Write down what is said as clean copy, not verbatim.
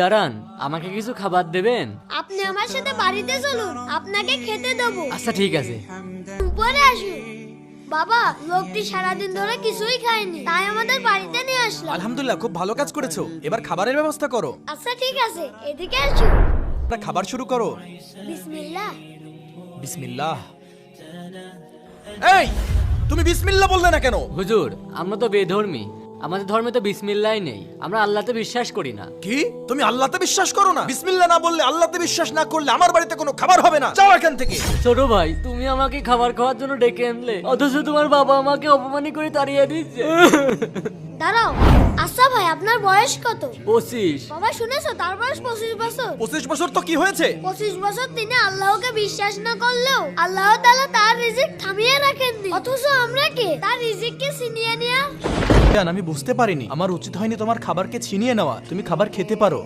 দাঁড়ান, আমাকে কিছু খাবার দেবেন? আপনি আমার সাথে বাড়িতে চলুন, আপনাকে খেতে দেবো। আচ্ছা ঠিক আছে। উপরে আসুন। বাবা, লোকটি সারাদিন ধরে কিছুই খায়নি, তাই আমাদের বাড়িতে নিয়ে আসলাম। আলহামদুলিল্লাহ, খুব ভালো কাজ করেছো। এবার খাবারের ব্যবস্থা করো। আচ্ছা ঠিক আছে, এদিকে আসুন। তোমরা খাবার শুরু করো। বিসমিল্লাহ। বিসমিল্লাহ। এই, তুমি বিসমিল্লাহ বললে না কেন? হুজুর, আমরা তো বেধর্মী, আমাদের ধর্মে তো বিসমিল্লাহ নেই, আমরা আল্লাহতে বিশ্বাস করি না। কি? তুমি আল্লাহতে বিশ্বাস করো না? বিসমিল্লাহ না বললে, আল্লাহতে বিশ্বাস না করলে আমার বাড়িতে কোনো খাবার হবে না। যাও এখান থেকে। ছোট ভাই, তুমি আমাকে খাবার খাওয়ার জন্য ডেকে আনলে, অথচ তোমার বাবা আমাকে অপমানি করে তাড়িয়ে দিচ্ছে। দাঁড়াও। আচ্ছা ভাই, আপনার বয়স কত? 25। বাবা শুনেছো, তার বয়স 25 বছর। 25 বছর তো কি হয়েছে? 25 বছর তিনি আল্লাহকে বিশ্বাস না করলেও আল্লাহ তাআলা তার রিজিক থামিয়ে রাখেননি, অথচ আমরা কে তার রিজিককে ছিনিয়ে নেয়া? আমি বুঝতে পারিনি, আমার উচিত হয়নি তোমার খাবারকে ছিনিয়ে নেওয়া। তুমি খাবার খেতে পারো।